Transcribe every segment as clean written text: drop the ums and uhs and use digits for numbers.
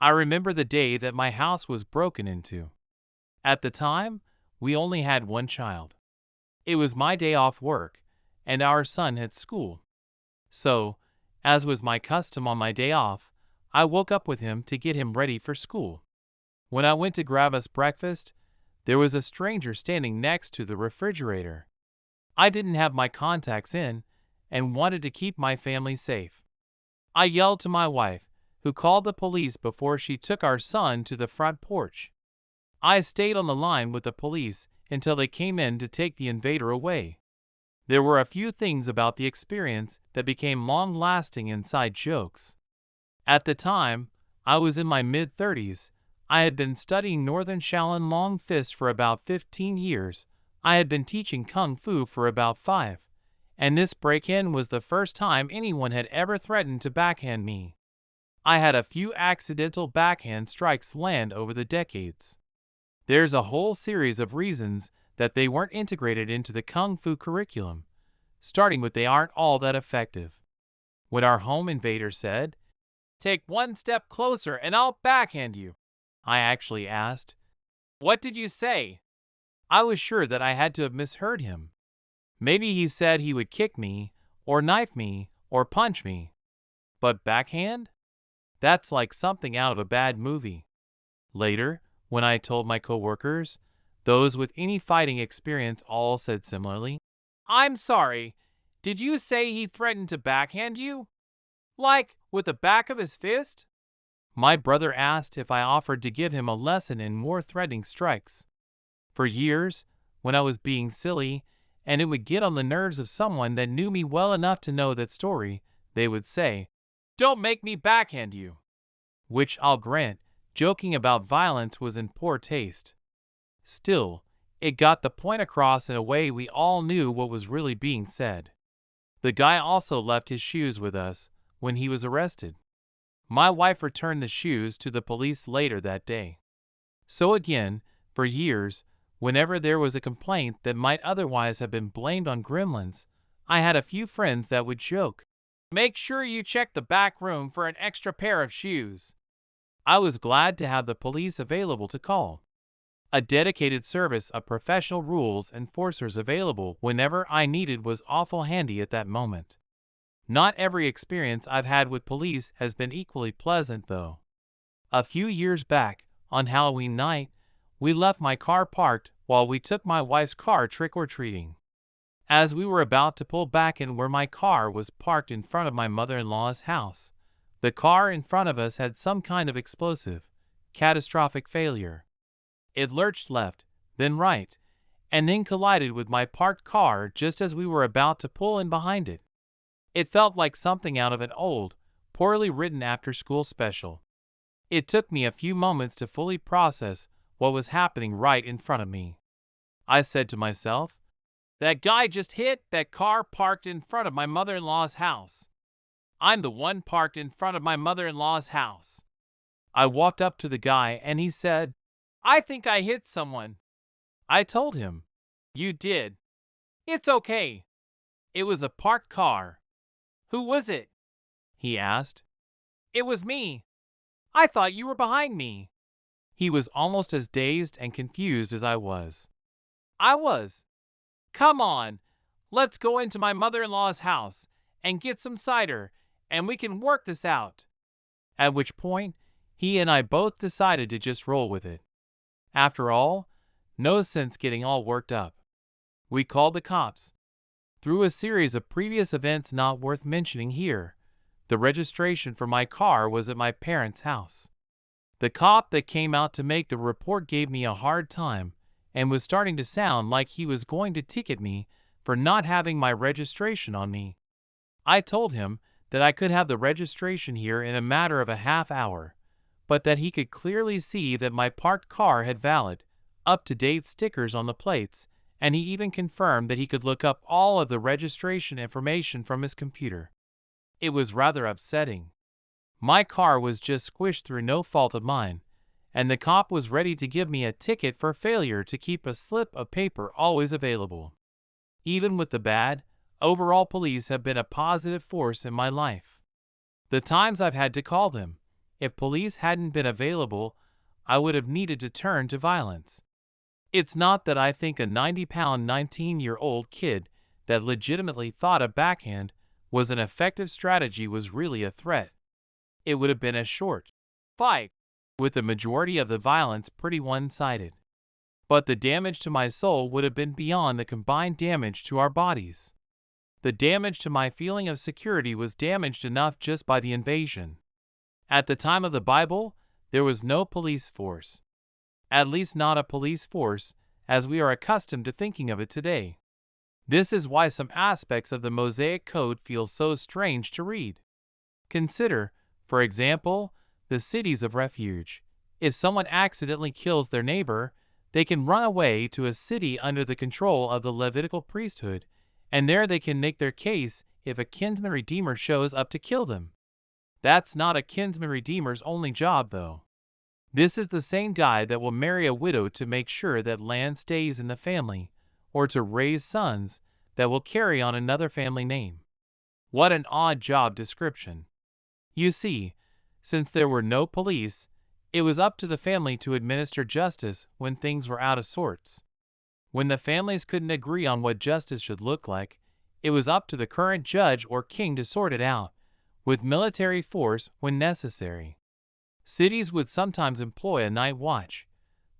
I remember the day that my house was broken into. At the time, we only had one child. It was my day off work, and our son had school. So, as was my custom on my day off, I woke up with him to get him ready for school. When I went to grab us breakfast, there was a stranger standing next to the refrigerator. I didn't have my contacts in and wanted to keep my family safe. I yelled to my wife, who called the police before she took our son to the front porch. I stayed on the line with the police until they came in to take the invader away. There were a few things about the experience that became long-lasting inside jokes. At the time, I was in my mid-30s. I had been studying Northern Shaolin Long Fist for about 15 years. I had been teaching Kung Fu for about 5. And this break-in was the first time anyone had ever threatened to backhand me. I had a few accidental backhand strikes land over the decades. There's a whole series of reasons that they weren't integrated into the Kung Fu curriculum, starting with they aren't all that effective. When our home invader said, "Take one step closer and I'll backhand you," I actually asked, "What did you say?" I was sure that I had to have misheard him. Maybe he said he would kick me, or knife me, or punch me. But backhand? That's like something out of a bad movie. Later, when I told my coworkers, those with any fighting experience all said similarly. "I'm sorry, did you say he threatened to backhand you? Like, with the back of his fist?" My brother asked if I offered to give him a lesson in more threatening strikes. For years, when I was being silly, and it would get on the nerves of someone that knew me well enough to know that story, they would say, "Don't make me backhand you." Which I'll grant, joking about violence was in poor taste. Still, it got the point across in a way we all knew what was really being said. The guy also left his shoes with us when he was arrested. My wife returned the shoes to the police later that day. So again, for years, whenever there was a complaint that might otherwise have been blamed on gremlins, I had a few friends that would joke, "Make sure you check the back room for an extra pair of shoes." I was glad to have the police available to call. A dedicated service of professional rules enforcers available whenever I needed was awful handy at that moment. Not every experience I've had with police has been equally pleasant, though. A few years back, on Halloween night, we left my car parked while we took my wife's car trick-or-treating. As we were about to pull back in where my car was parked in front of my mother-in-law's house, the car in front of us had some kind of explosive, catastrophic failure. It lurched left, then right, and then collided with my parked car just as we were about to pull in behind it. It felt like something out of an old, poorly written after-school special. It took me a few moments to fully process what was happening right in front of me. I said to myself, "That guy just hit that car parked in front of my mother-in-law's house. I'm the one parked in front of my mother-in-law's house." I walked up to the guy and he said, "I think I hit someone." I told him, "You did. It's okay. It was a parked car." "Who was it?" he asked. "It was me. I thought you were behind me." He was almost as dazed and confused as I was. I was. "Come on, let's go into my mother-in-law's house and get some cider, and we can work this out." At which point, he and I both decided to just roll with it. After all, no sense getting all worked up. We called the cops. Through a series of previous events not worth mentioning here, the registration for my car was at my parents' house. The cop that came out to make the report gave me a hard time and was starting to sound like he was going to ticket me for not having my registration on me. I told him that I could have the registration here in a matter of a half hour, but that he could clearly see that my parked car had valid, up-to-date stickers on the plates, and he even confirmed that he could look up all of the registration information from his computer. It was rather upsetting. My car was just squished through no fault of mine, and the cop was ready to give me a ticket for failure to keep a slip of paper always available. Even with the bad, overall police have been a positive force in my life. The times I've had to call them, if police hadn't been available, I would have needed to turn to violence. It's not that I think a 90-pound 19-year-old kid that legitimately thought a backhand was an effective strategy was really a threat. It would have been a short fight, with the majority of the violence pretty one-sided. But the damage to my soul would have been beyond the combined damage to our bodies. The damage to my feeling of security was damaged enough just by the invasion. At the time of the Bible, there was no police force. At least not a police force, as we are accustomed to thinking of it today. This is why some aspects of the Mosaic Code feel so strange to read. Consider, for example, the cities of refuge. If someone accidentally kills their neighbor, they can run away to a city under the control of the Levitical priesthood, and there they can make their case if a kinsman redeemer shows up to kill them. That's not a kinsman redeemer's only job, though. This is the same guy that will marry a widow to make sure that land stays in the family, or to raise sons that will carry on another family name. What an odd job description. You see, since there were no police, it was up to the family to administer justice when things were out of sorts. When the families couldn't agree on what justice should look like, it was up to the current judge or king to sort it out, with military force when necessary. Cities would sometimes employ a night watch,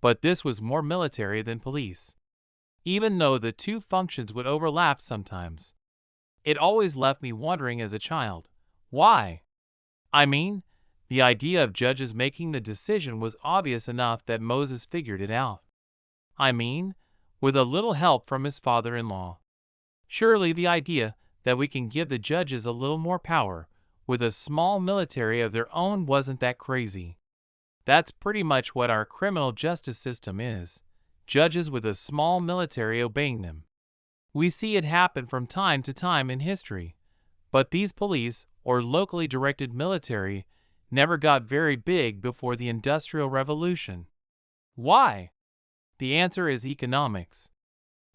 but this was more military than police. Even though the two functions would overlap sometimes. It always left me wondering as a child, why? I mean, the idea of judges making the decision was obvious enough that Moses figured it out. I mean, with a little help from his father-in-law. Surely the idea that we can give the judges a little more power with a small military of their own wasn't that crazy. That's pretty much what our criminal justice system is, judges with a small military obeying them. We see it happen from time to time in history, but these police or locally directed military never got very big before the Industrial Revolution. Why? The answer is economics.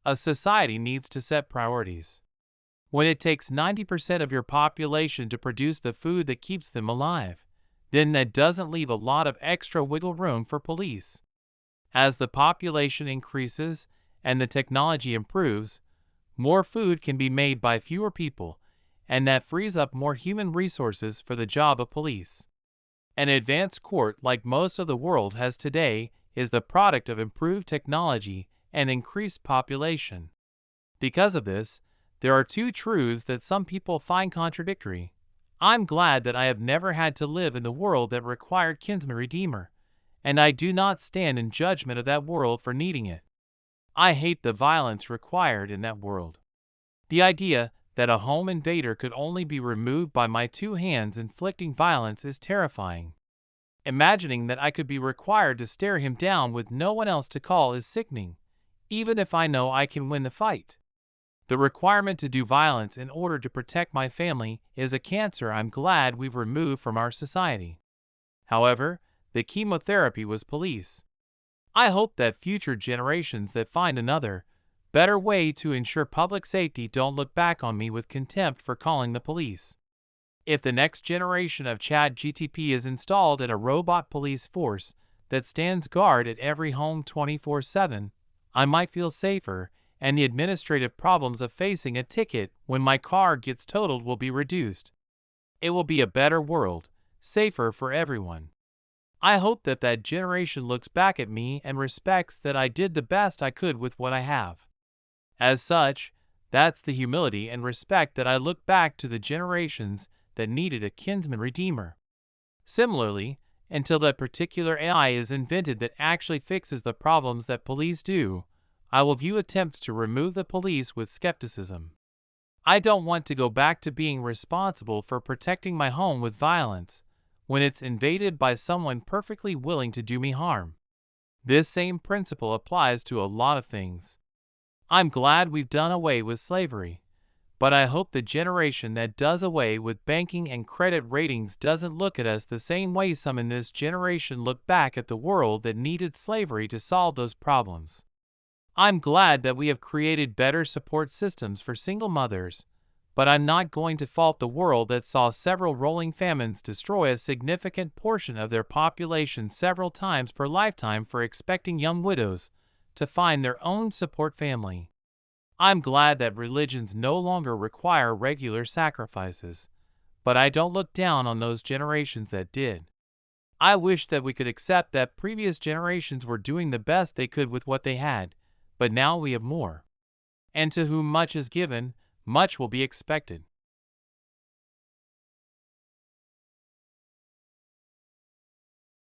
A society needs to set priorities. When it takes 90% of your population to produce the food that keeps them alive, then that doesn't leave a lot of extra wiggle room for police. As the population increases and the technology improves, more food can be made by fewer people, and that frees up more human resources for the job of police. An advanced court like most of the world has today is the product of improved technology and increased population. Because of this, there are two truths that some people find contradictory. I'm glad that I have never had to live in the world that required kinsman redeemer, and I do not stand in judgment of that world for needing it. I hate the violence required in that world. The idea that a home invader could only be removed by my two hands inflicting violence is terrifying. Imagining that I could be required to stare him down with no one else to call is sickening, even if I know I can win the fight. The requirement to do violence in order to protect my family is a cancer I'm glad we've removed from our society. However, the chemotherapy was police. I hope that future generations that find another, better way to ensure public safety don't look back on me with contempt for calling the police. If the next generation of ChatGPT is installed in a robot police force that stands guard at every home 24/7, I might feel safer, and the administrative problems of facing a ticket when my car gets totaled will be reduced. It will be a better world, safer for everyone. I hope that that generation looks back at me and respects that I did the best I could with what I have. As such, that's the humility and respect that I look back to the generations that needed a kinsman redeemer. Similarly, until that particular AI is invented that actually fixes the problems that police do, I will view attempts to remove the police with skepticism. I don't want to go back to being responsible for protecting my home with violence when it's invaded by someone perfectly willing to do me harm. This same principle applies to a lot of things. I'm glad we've done away with slavery, but I hope the generation that does away with banking and credit ratings doesn't look at us the same way some in this generation look back at the world that needed slavery to solve those problems. I'm glad that we have created better support systems for single mothers, But I'm not going to fault the world that saw several rolling famines destroy a significant portion of their population several times per lifetime for expecting young widows to find their own support family. I'm glad that religions no longer require regular sacrifices, but I don't look down on those generations that did. I wish that we could accept that previous generations were doing the best they could with what they had, but now we have more. And to whom much is given, much will be expected.